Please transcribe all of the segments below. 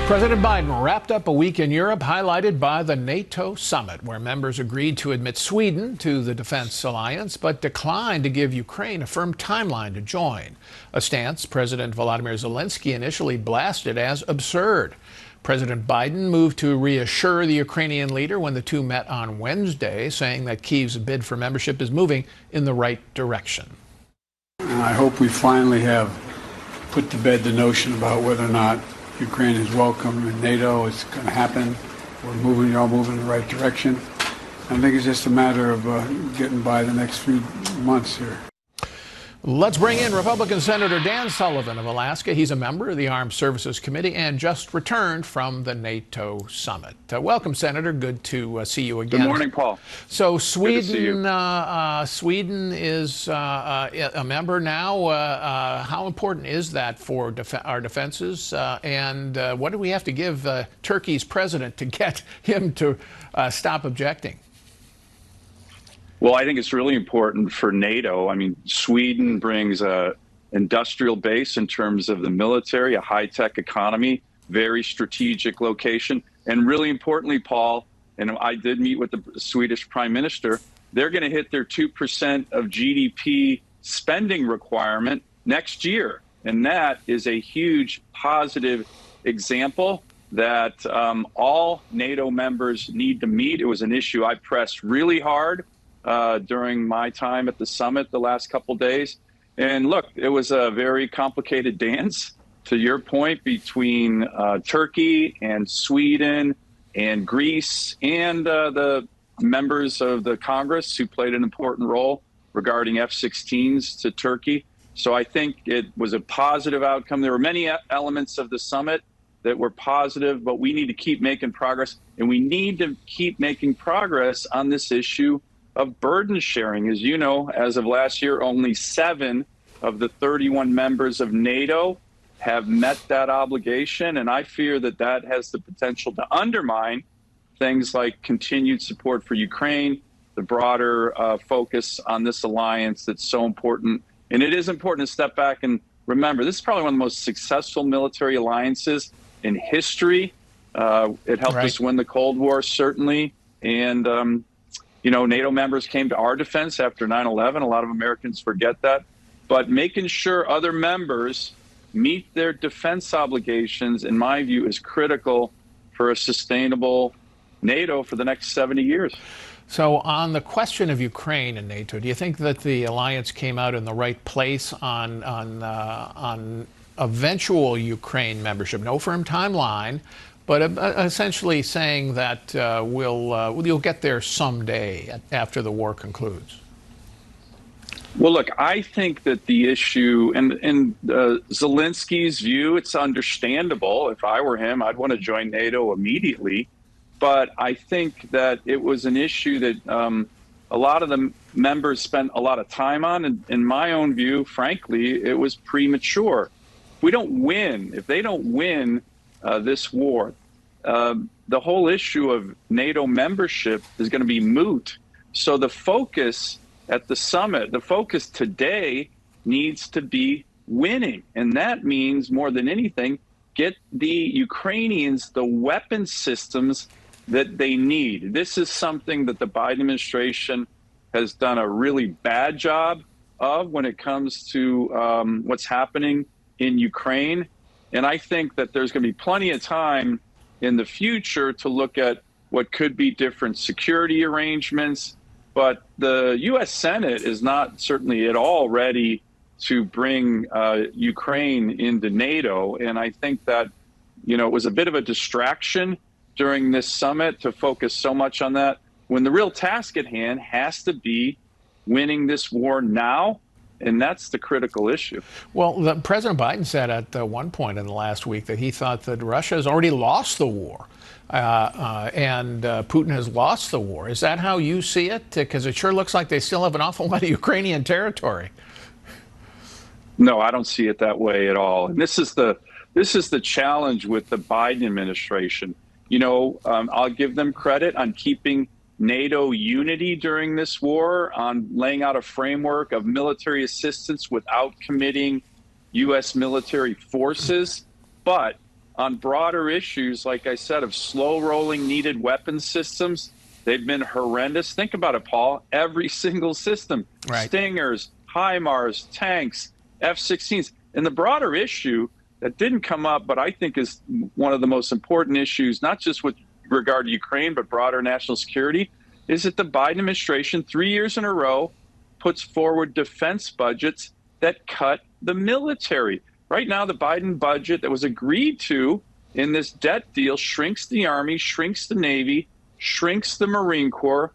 President Biden wrapped up a week in Europe highlighted by the NATO summit, where members agreed to admit Sweden to the defense alliance, but declined to give Ukraine a firm timeline to join. A stance President Volodymyr Zelensky initially blasted as absurd. President Biden moved to reassure the Ukrainian leader when the two met on Wednesday, saying that Kyiv's bid for membership is moving in the right direction. And I hope we finally have put to bed the notion about whether or not Ukraine is welcome in NATO. It's going to happen. You're all moving in the right direction. I think it's just a matter of getting by the next few months here. Let's bring in Republican Senator Dan Sullivan of Alaska. He's a member of the Armed Services Committee and just returned from the NATO summit. Welcome, Senator. Good to see you again. Good morning, Paul. So Sweden is a member now. How important is that for our defenses? And what do we have to give Turkey's president to get him to stop objecting? Well, I think it's really important for NATO. I mean, Sweden brings a industrial base in terms of the military, a high-tech economy, very strategic location. And really importantly, Paul, and I did meet with the Swedish Prime Minister, they're going to hit their 2% of GDP spending requirement next year. And that is a huge positive example that all NATO members need to meet. It was an issue I pressed really hard during my time at the summit the last couple days. And look, it was a very complicated dance, to your point, between Turkey and Sweden and Greece and the members of the Congress who played an important role regarding F-16s to Turkey. So I think it was a positive outcome. There were many elements of the summit that were positive, but we need to keep making progress. And we need to keep making progress on this issue of burden sharing. As you know, as of last year, only 7 of the 31 members of NATO have met that obligation. And I fear that that has the potential to undermine things like continued support for Ukraine, the broader focus on this alliance that's so important. And it is important to step back and remember, this is probably one of the most successful military alliances in history. It helped us win the Cold War, certainly. And, you know, NATO members came to our defense after 9/11. A lot of Americans forget that. But making sure other members meet their defense obligations, in my view, is critical for a sustainable NATO for the next 70 years. So on the question of Ukraine and NATO, do you think that the alliance came out in the right place on eventual Ukraine membership? No firm timeline, but essentially saying that you'll get there someday after the war concludes. Well, look, I think that the issue, and in Zelensky's view, it's understandable. If I were him, I'd want to join NATO immediately. But I think that it was an issue that a lot of the members spent a lot of time on. And in my own view, frankly, it was premature. If we don't win, if they don't win this war, the whole issue of NATO membership is going to be moot. So the focus at the summit, the focus today needs to be winning. And that means, more than anything, get the Ukrainians the weapon systems that they need. This is something that the Biden administration has done a really bad job of when it comes to what's happening in Ukraine. And I think that there's going to be plenty of time in the future to look at what could be different security arrangements. But the U.S. Senate is not certainly at all ready to bring Ukraine into NATO. And I think that, you know, it was a bit of a distraction during this summit to focus so much on that, when the real task at hand has to be winning this war now. And that's the critical issue. Well, President Biden said at one point in the last week that he thought that Russia has already lost the war and Putin has lost the war. Is that how you see it? Because it sure looks like they still have an awful lot of Ukrainian territory. No, I don't see it that way at all. And this is the challenge with the Biden administration. You know, I'll give them credit on keeping NATO unity during this war, on laying out a framework of military assistance without committing U.S. military forces. But on broader issues, like I said, of slow rolling needed weapons systems. They've been horrendous. Think about it, Paul. Every single system, Right. Stingers, HIMARS, tanks, F-16s. And the broader issue that didn't come up, but I think is one of the most important issues, not just with regard to Ukraine, but broader national security, is that the Biden administration 3 years in a row puts forward defense budgets that cut the military. Right now, the Biden budget that was agreed to in this debt deal shrinks the Army, shrinks the Navy, shrinks the Marine Corps.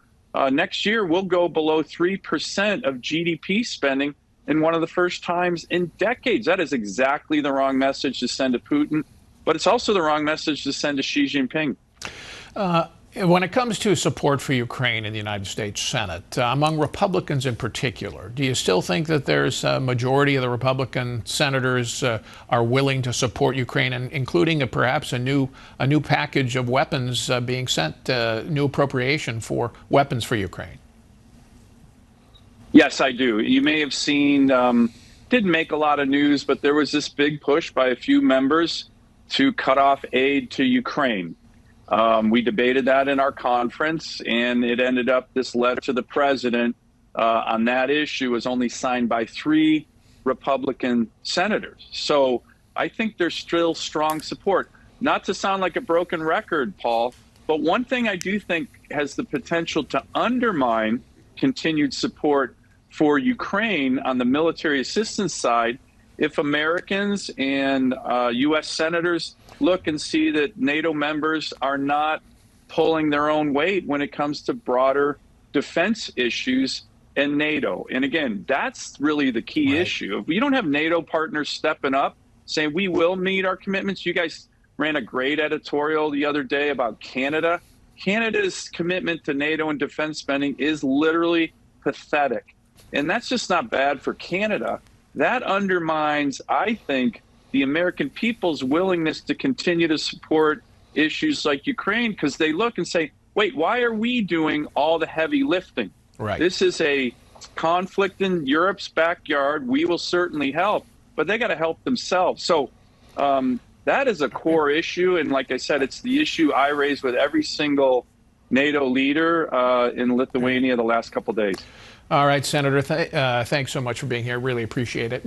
Next year, we'll go below 3% of GDP spending in one of the first times in decades. That is exactly the wrong message to send to Putin, but it's also the wrong message to send to Xi Jinping. When it comes to support for Ukraine in the United States Senate, among Republicans in particular, do you still think that there's a majority of the Republican senators are willing to support Ukraine, and including perhaps a new package of weapons being sent, new appropriation for weapons for Ukraine? Yes, I do. You may have seen, didn't make a lot of news, but there was this big push by a few members to cut off aid to Ukraine. We debated that in our conference, and it ended up this letter to the president on that issue was only signed by 3 Republican senators. So I think there's still strong support. Not to sound like a broken record, Paul, but one thing I do think has the potential to undermine continued support for Ukraine on the military assistance side, if Americans and U.S. senators look and see that NATO members are not pulling their own weight when it comes to broader defense issues in NATO. And again, that's really the key issue. If we don't have NATO partners stepping up, saying we will meet our commitments. You guys ran a great editorial the other day about Canada. Canada's commitment to NATO and defense spending is literally pathetic. And that's just not bad for Canada. That undermines, I think, the American people's willingness to continue to support issues like Ukraine, because they look and say, wait, why are we doing all the heavy lifting? Right. This is a conflict in Europe's backyard. We will certainly help, but they got to help themselves. So that is a core issue. And like I said, it's the issue I raised with every single NATO leader in Lithuania the last couple of days. All right, Senator, thanks so much for being here. Really appreciate it.